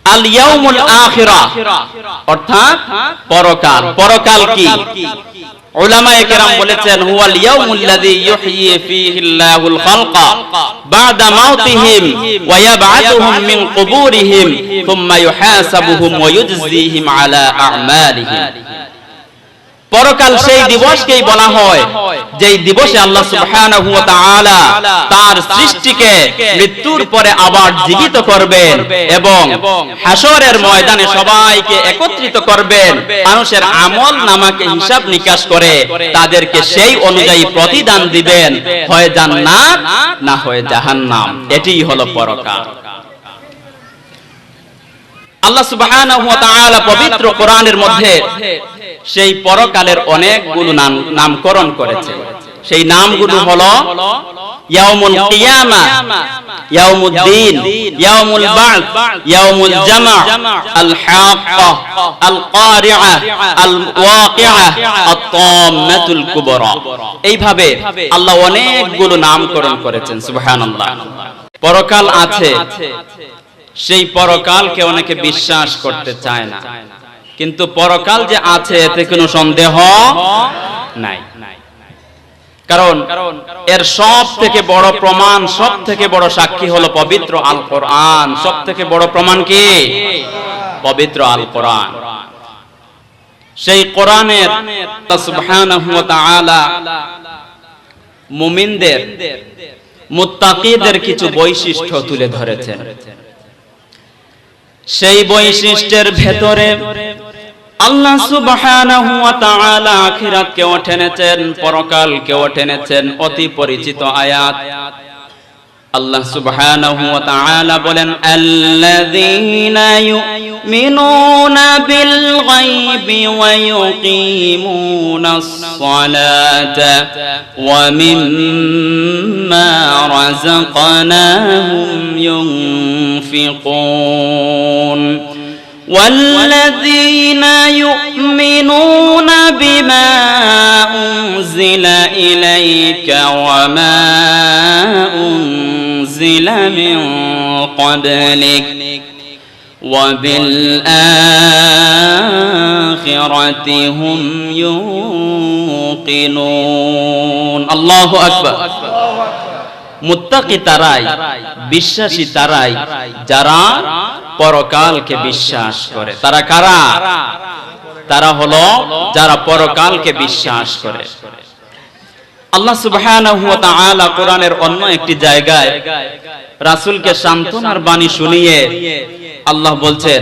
আল ইয়াউমুল আখিরা অর্থাৎ পরকাল। পরকাল কি? উলামায়ে কেরাম বলেছেন হুয়াল ইয়াউমুল্লাযী ইউহয়ী ফীহিল্লাহুল খালকা বা'দা মাউতিহিম ওয়া ইয়াব'আথুহুম মিন কুবুরিহিম সুম্মা ইউহাসাবুহুম ওয়া ইউজযীহিম আলা আ'মালিহিম। পরকাল সেই দিবসকেই বলা হয় যেই দিবসে আল্লাহ সুবহানাহু ওয়া তাআলা তার সৃষ্টিকে মৃত্যুর পরে আবার জীবিত করবেন এবং হাসরের ময়দানে সবাইকে একত্রিত করবেন। মানুষের আমল নামাকে হিসাব নিকাশ করে তাদেরকে সেই অনুযায়ী প্রতিদান দিবেন, হয় জান্নাত না হয় জাহান্নাম। এটিই হলো পরকাল। আল্লাহ সুবহানাহু ওয়া তাআলা পবিত্র কোরআনের মধ্যে সেই পরকালের অনেকগুলো নামকরণ করেছে। সেই নামগুলো হলো ইয়াউমুল কিয়ামা, ইয়াউমুদ্দিন, ইয়াউমুল বা'থ, ইয়াউমুল জামা, আল হাক্কা, আল কারিআ, আল ওয়াকিআ, আত-তাম্মাতুল কুবরা। এইভাবে আল্লাহ অনেকগুলো নামকরণ করেছেন। সুবহানাল্লাহ। পরকাল আছে, সেই পরকালকে অনেকে বিশ্বাস করতে চায় না, কিন্তু পরকাল যে আছে এতে কোনো সন্দেহ নাই। কারণ এর সব থেকে বড় প্রমাণ, সব থেকে বড় সাক্ষী হলো পবিত্র আল কোরআন। সব থেকে বড় প্রমাণ কি? পবিত্র আল কোরআন। সেই কোরআনের আল্লাহ সুবহানাহু ওয়া তাআলা মুমিনদের, মুত্তাকিদের কিছু বৈশিষ্ট্য তুলে ধরেছেন। সেই বৈশিষ্ট্যের ভেতরে আল্লাহ সুবহানাহু ওয়া তাআলা আখিরাতকেও টেনেছেন, পরকালকেও টেনেছেন। অতি পরিচিত আয়াত। আল্লাহ সুবহানাহু ওয়া তাআলা বলেন আল্লাযীনা ইউমিনুনা বিল গায়বি ওয়া ইউকিমুনাস সালাতা ওয়া মিম্মা রাযাকনাহুম ইউনফিকুন والذين يؤمنون بما أنزل إليك وما أنزل من قبلك وبالآخرة هم يوقنون الله أكبر। মুত্তাকি তারাই, বিশ্বাসী তারাই যারা পরকালকে বিশ্বাস করে। তারা কারা? তারা হলো যারা পরকালকে বিশ্বাস করে। আল্লাহ সুবহানাহু ওয়া তাআলা কোরআনের অন্য একটি জায়গায় রাসূলকে সান্ত্বনার বাণী শুনিয়ে আল্লাহ বলছেন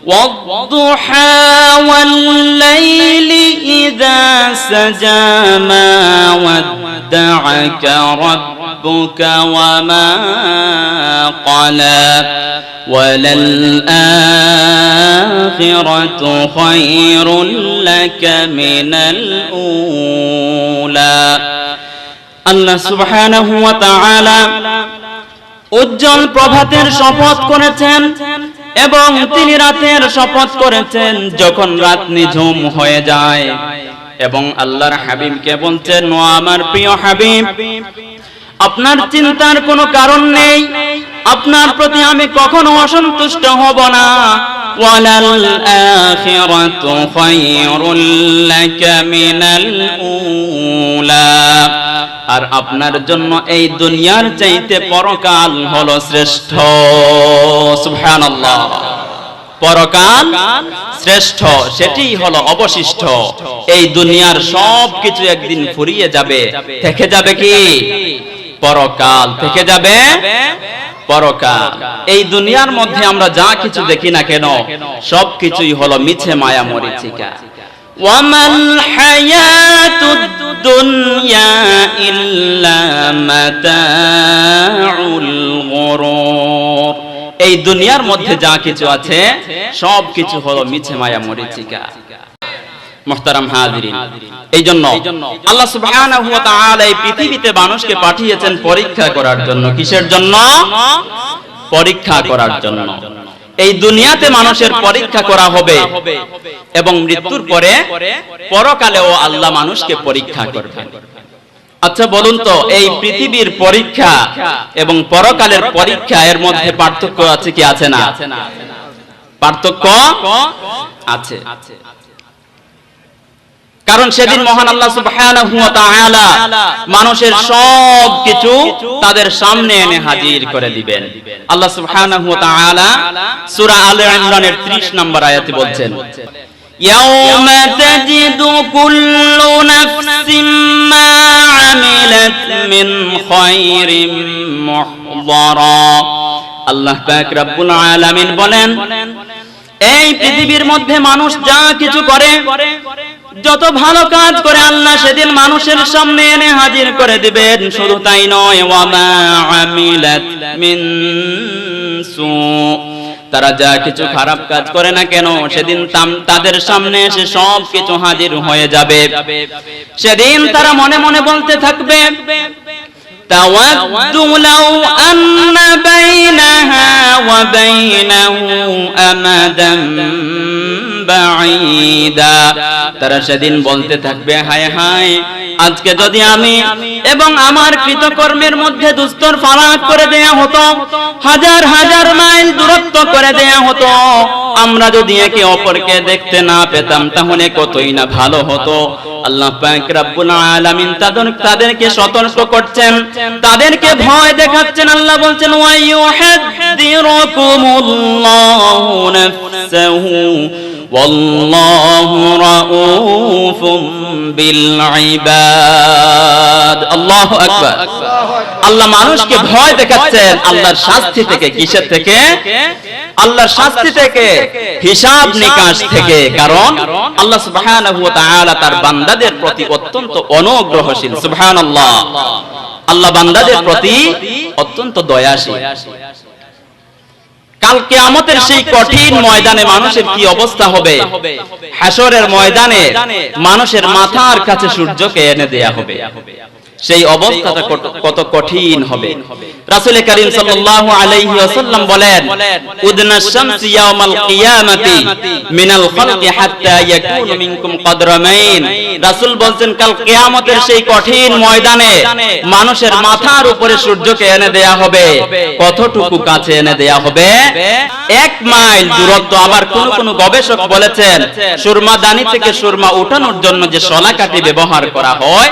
ওয়াদ-দুহা ওয়াল-লাইলি ইযা সাজা মা ওয়াদ্দা'আকা রাব্বুকা ওয়া মা ক্বালা ওয়ালাল-আখিরাতু খায়রুল লাকা মিনাল উলা। আল্লাহ সুবহানাহু ওয়া তাআলা উজ্জ্বল প্রভাতের শপথ করেছেন এবং তিনি রাতের শপথ করেছেন যখন রাত নিঝুম হয়ে যায়। এবং আল্লাহর হাবিবকে বলছেন ও আমার প্রিয় হাবিব, আপনার চিন্তার কোনো কারণ নেই, আপনার প্রতি আমি কখনো অসন্তুষ্ট হব না। ওয়ালাল আখিরাতু খায়রুল লাকা মিনাল উলা। আর আপনার জন্য এই দুনিয়ার চাইতে পরকাল হলো শ্রেষ্ঠ। সুবহানাল্লাহ। পরকাল শ্রেষ্ঠ, সেটাই হলো অবশিষ্ট। এই দুনিয়ার সব কিছু একদিন ফুরিয়ে যাবে, থেকে যাবে কি? পরকাল থেকে যাবে। পরকাল। এই দুনিয়ার মধ্যে আমরা যা কিছু দেখি না কেন সব কিছুই হলো মিছে মায়া মরীচিকা। ওয়ামাল হায়াতুদ দুনিয়া ইল্লা মাতাউল গুরুর। এই দুনিয়ার মধ্যে যা কিছু আছে সব কিছু হলো মিছে মায়া মরীচিকা। মুহতারাম হাজিরিন, এইজন্য আল্লাহ সুবহানাহু ওয়া তাআলা এই পৃথিবীতে মানুষকে পাঠিয়েছেন পরীক্ষা করার জন্য। কিসের জন্য? পরীক্ষা করার জন্য। এই দুনিয়াতে মানুষের পরীক্ষা করা হবে এবং মৃত্যুর পরে পরকালেও আল্লাহ মানুষকে পরীক্ষা করবেন। আচ্ছা বলুন তো, এই পৃথিবীর পরীক্ষা এবং পরকালের পরীক্ষা এর মধ্যে পার্থক্য আছে কি আছে না? পার্থক্য আছে। কারণ সেদিন মহান আল্লাহ সুবহানাহু ওয়া তাআলা মানুষের সব কিছু তাদের সামনে এনে হাজির করে দিবেন। আল্লাহ সুবহানাহু ওয়া তাআলা সূরা আলে ইমরানের 30 নম্বর আয়াতে বলছেন, ইয়াউমা তাজিদু কুল্লু নাফসিম মা আমিলাত মিন খায়রিন মুহদারা। আল্লাহ পাক রব্বুল আলামিন বলেন, এই পৃথিবীর মধ্যে মানুষ যা কিছু করে, যত ভালো কাজ করে আল্লাহ সেদিন মানুষের সামনে এনে হাজির করে দিবেন। শুধু তাই নয়, ওয়া মা আমিলাত মিন সু, তারা যা কিছু খারাপ কাজ করে না কেন সেদিন তাদের সামনে এসে সব কিছু হাজির হয়ে যাবে। সেদিন তারা মনে মনে বলতে থাকবে, তাওয়াদ্দু লাউ আন্না বাইনাহা ওয়া বাইনাহু আমাদান বাঈদা। তারা সেদিন বলতে থাকবে, হায় হায়, আজকে যদি আমি এবং আমার কৃতকর্মের মধ্যে দুস্তর ফারাক করে দেয়া হতো, হাজার হাজার মাইল দূরত্ব করে দেয়া হতো, আমরা যদি একে অপরকে দেখতে না পেতাম তাহলে কতই না ভালো হতো। আল্লাহ পাক রব্বুল আলামিন তাদেরকে সতর্ক করছেন, তাদেরকে ভয় দেখাচ্ছেন। আল্লাহ বলছেন, ওয়া ইউহাদ্দিরুকুমুল্লাহু নাফসাহু ওয়াল্লাহু রাউফুম বিল ইবাদ। আল্লাহু আকবার। আল্লাহ মানুষকে ভয় দেখাচ্ছেন আল্লাহর শাস্তি থেকে। কিসের থেকে? আল্লাহর শাস্তি থেকে, হিসাব নিকাশ থেকে। কারণ আল্লাহ সুবহানাহু ওয়া তাআলা তার বান্দাদের প্রতি অত্যন্ত অনুগ্রহশীল। সুবহানাল্লাহ। আল্লাহ বান্দাদের প্রতি অত্যন্ত দয়াশীল। কাল কিয়ামতের সেই কঠিন ময়দানে মানুষের কি অবস্থা হবে? হাশরের ময়দানে মানুষের মাথার কাছে সূর্যকে এনে দেয়া হবে। সেই অবস্থাটা কত কঠিন হবে। রাসূল কারীম সাল্লাল্লাহু আলাইহি ওয়াসাল্লাম বলেন, উদনা শামসি ইয়াউমাল কিয়ামাতি মিনাল খালকি হাত্তা ইয়াকুনু মিনকুম কদরামাইন। রাসূল বলেন, কাল কিয়ামতের সেই কঠিন ময়দানে মানুষের মাথার উপরে সূর্যকে এনে দেয়া হবে। কতটুকু কাছে এনে দেয়া হবে? 1 মাইল দূরত্ব। আবার কোন গবেষক বলেছেন, সুরমা দানি থেকে সুরমা উঠানোর জন্য যে শলাকাটি ব্যবহার করা হয়,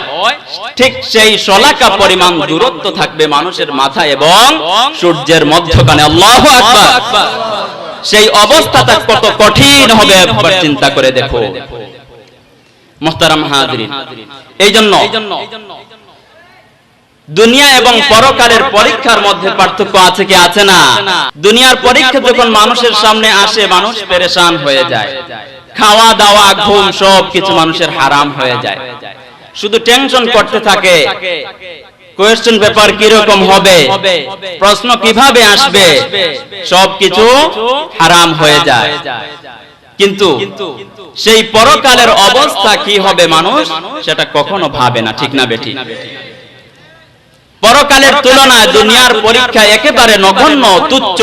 ঠিক সেই শলাকা পরিমাণ দূরত্ব থাকবে মানুষের মাথা এবং সূর্যের মধ্যখানে। আল্লাহু আকবার। সেই অবস্থাটা কত কঠিন হবে একবার চিন্তা করে দেখো। মুহতারাম হাজিরিন, এইজন্য দুনিয়া এবং পরকালের পরীক্ষার মধ্যে পার্থক্য আছে কি আছে না? দুনিয়ার পরীক্ষা যখন মানুষের সামনে আসে, মানুষ পেরেশান হয়ে যায়। খাওয়া দাওয়া ঘুম সব কিছু মানুষের হারাম হয়ে যায়। শুধু টেনশন করতে থাকে, কোয়েশ্চেন পেপার কিরকম হবে, প্রশ্ন কিভাবে আসবে, সবকিছু হারাম হয়ে যায়। কিন্তু সেই পরকালের অবস্থা কি হবে মানুষ সেটা কখনো ভাবে না। ঠিক না বেটি? পরকালের তুলনায় দুনিয়ার পরীক্ষা একেবারে নগণ্য, তুচ্ছ।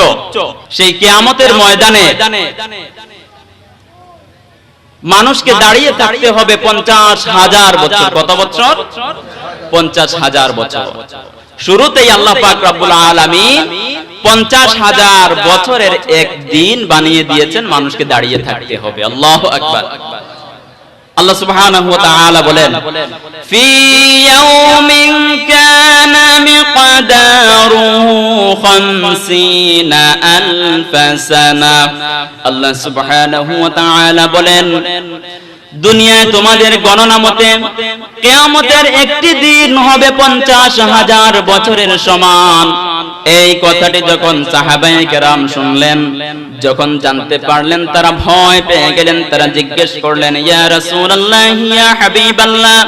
সেই কিয়ামতের ময়দানে মানুষকে দাঁড়িয়ে থাকতে হবে 50,000 বছর। কত বছর? 50,000 বছর। শুরুতেই আল্লাহ পাক রব্বুল আলামিন 50,000 বছরের এক দিন বানিয়ে দিয়েছেন, মানুষকে দাঁড়িয়ে থাকতে হবে। আল্লাহু আকবার। আল্লাহ সুবহানাহু ওয়া তাআলা বলেন, ফি ইয়াউমিন কানা মিকদারুহু 50,000 সানা। আল্লাহ সুবহানাহু ওয়া তাআলা বলেন, দুনিয়ায় তোমাদের গণনা মতে কিয়ামতের একটি দিন হবে 50,000 বছরের সমান। এই কথাটি যখন সাহাবায়ে কেরাম শুনলেন, যখন জানতে পারলেন, তারা ভয় পেয়ে গেলেন। তারা জিজ্ঞেস করলেন, ইয়া রাসূলুল্লাহ, ইয়া হাবিবাল্লাহ,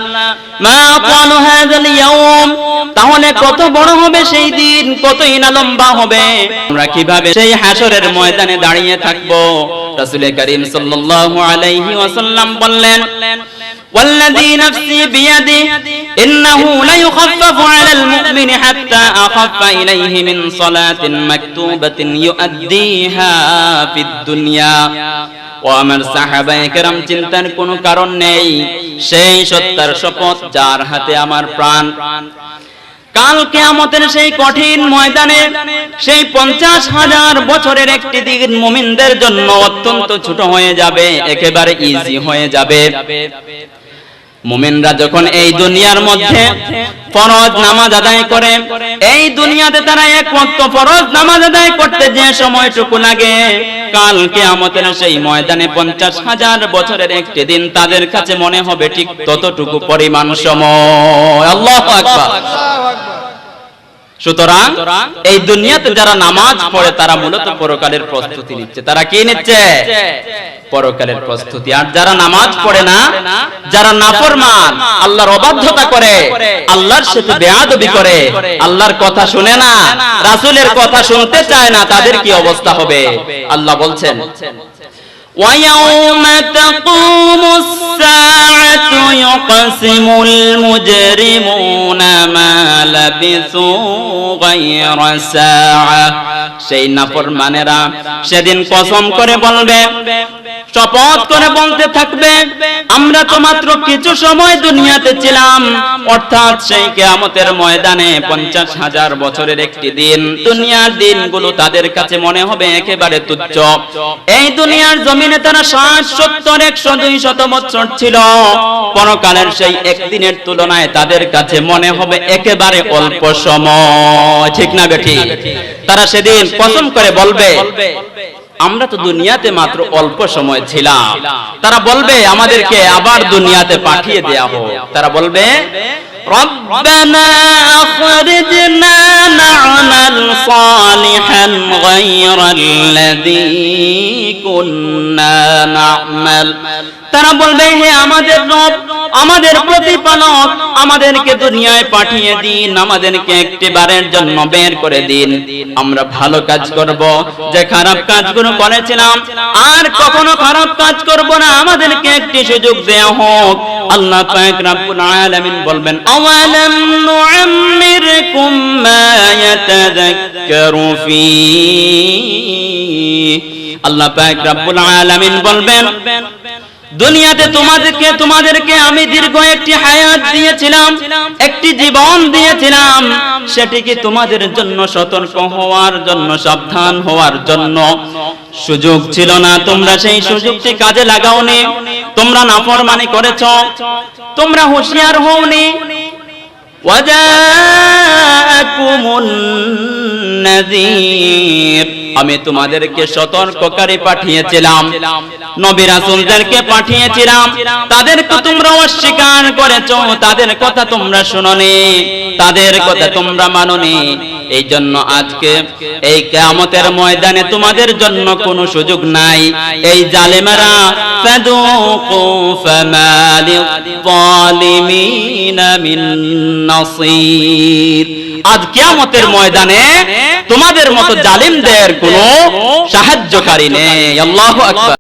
মা ক্বালু হাযাল ইয়াউম, তাহলে কত বড় হবে সেই দিন, কতই না লম্বা হবে, আমরা কিভাবে সেই হাশরের ময়দানে দাঁড়িয়ে থাকব? রাসূল কারীম সাল্লাল্লাহু আলাইহি ওয়াসাল্লাম বললেন, والذي نفسي بيده إنه ليخفف على المؤمن حتى أخف إليه من صلاة مكتوبة يؤديها في الدنيا। ও আমার সাহাবায়ে কেরাম, চিন্তার কোনো কারণ নেই। সেই সত্তার শপথ যার হাতে আমার প্রাণ, কাল কিয়ামতের সেই কঠিন ময়দানে সেই 50,000 বছরের একটি দিন মুমিনদের জন্য অত্যন্ত ছোট হয়ে যাবে, একেবারে ইজি হয়ে যাবে। মুমিনরা যখন এই দুনিয়ার মধ্যে ফরজ নামাজ আদায় করে, এই দুনিয়াতে তারা এক ওয়াক্ত ফরজ নামাজ আদায় করতে যে সময়টুকু লাগে, কাল কিয়ামতের সেই ময়দানে 50,000 বছরের একটি দিন তাদের কাছে মনে হবে ঠিক ততটুকু পরিমাণ সময়। আল্লাহু আকবার। সুতরাং এই দুনিয়াতে যারা নামাজ পড়ে তারা মূলত পরকালের প্রস্তুতি নিচ্ছে। তারা কি নিচ্ছে? পরকালের প্রস্তুতি। আর যারা নামাজ পড়ে না, যারা নাফরমান, আল্লাহর অবাধ্যতা করে, আল্লাহর সাথে বেয়াদবি করে, আল্লাহর কথা শুনে না, রাসূলের কথা শুনতে চায় না, তাদের কি অবস্থা হবে? আল্লাহ বলছেন, وَيَوْمَ تَقُومُ السَّاعَةُ يُقْسِمُ الْمُجْرِمُونَ مَا لَبِثُوا غَيْرَ سَاعَةٍ। সেই নাফরমানেরা সেদিন কসম করে বলবে, শপথ করে বলতে থাকবে, আমরা তো মাত্র কিছু সময় দুনিয়াতে ছিলাম। অর্থাৎ সেই কিয়ামতের ময়দানে 50,000 বছরের একটি দিন, দুনিয়ার দিনগুলো তাদের কাছে মনে হবে একেবারে তুচ্ছ। এই দুনিয়ার জমিনে তারা 60, 70, 100, 200 বছর ছিল, পরকালের সেই একদিনের তুলনায় তাদের কাছে মনে হবে একেবারে অল্প সময়। ঠিক না বেঠিক? তারা সেদিন কসম করে বলবে, আমরা তো দুনিয়াতে মাত্র অল্প সময় ছিলাম। তারা বলবে, আমাদেরকে আবার দুনিয়াতে পাঠিয়ে দেয়া হোক। তারা বলবে, রব্বানা আখরিজনা না'মাল সালিহান গায়রাল্লাযী কুননা না'মাল। তারা বলবে, হে আমাদের রব, আমাদের প্রতিপালক, আমাদেরকে দুনিয়ায় পাঠিয়ে দিন, আমাদেরকে একটিবারের জন্য বের করে দিন, আমরা ভালো কাজ করব, যে খারাপ কাজগুলো করেছিলাম আর কখনো খারাপ কাজ করব না, আমাদেরকে একটি সুযোগ দেয়া হোক। আল্লাহ পাক রব্বুল আলামিন বলবেন, আওয়ালাম নুআম্মিরকুম মা ইয়াতাযাক্কারু ফী। আল্লাহ পাক রব্বুল আলামিন বলবেন, দুনিয়াতে তোমাদেরকে আমি দীর্ঘ একটি হায়াত দিয়েছিলাম, একটি জীবন দিয়েছিলাম, সেটি কি তোমাদের জন্য সতর্ক হওয়ার জন্য, সাবধান হওয়ার জন্য সুযোগ ছিল না? তোমরা সেই সুযোগটি কাজে লাগাওনি, তোমরা নাফরমানি করেছো, তোমরা হুঁশিয়ার হওনি। ওয়াজাকুমুন নাযীর, আমি তোমাদেরকে সতর্ককারী পাঠিয়েছিলাম, নবী রাসূলদেরকে পাঠিয়েছিলাম, তাদেরকে তোমরা অস্বীকার করেছো, তাদের কথা তোমরা শুনোনি, তাদের কথা তোমরা মানোনি। এই জন্য আজকে এই কিয়ামতের ময়দানে তোমাদের জন্য কোনো সুযোগ নাই। এই জালেমেরা, ফাদুকু ফামা লিয-যালিমিনা মিন নাসীর। আজ কিয়ামতের ময়দানে তোমাদের মতো জালিমদের কোনো সাহায্যকারী নেই। আল্লাহু আকবার।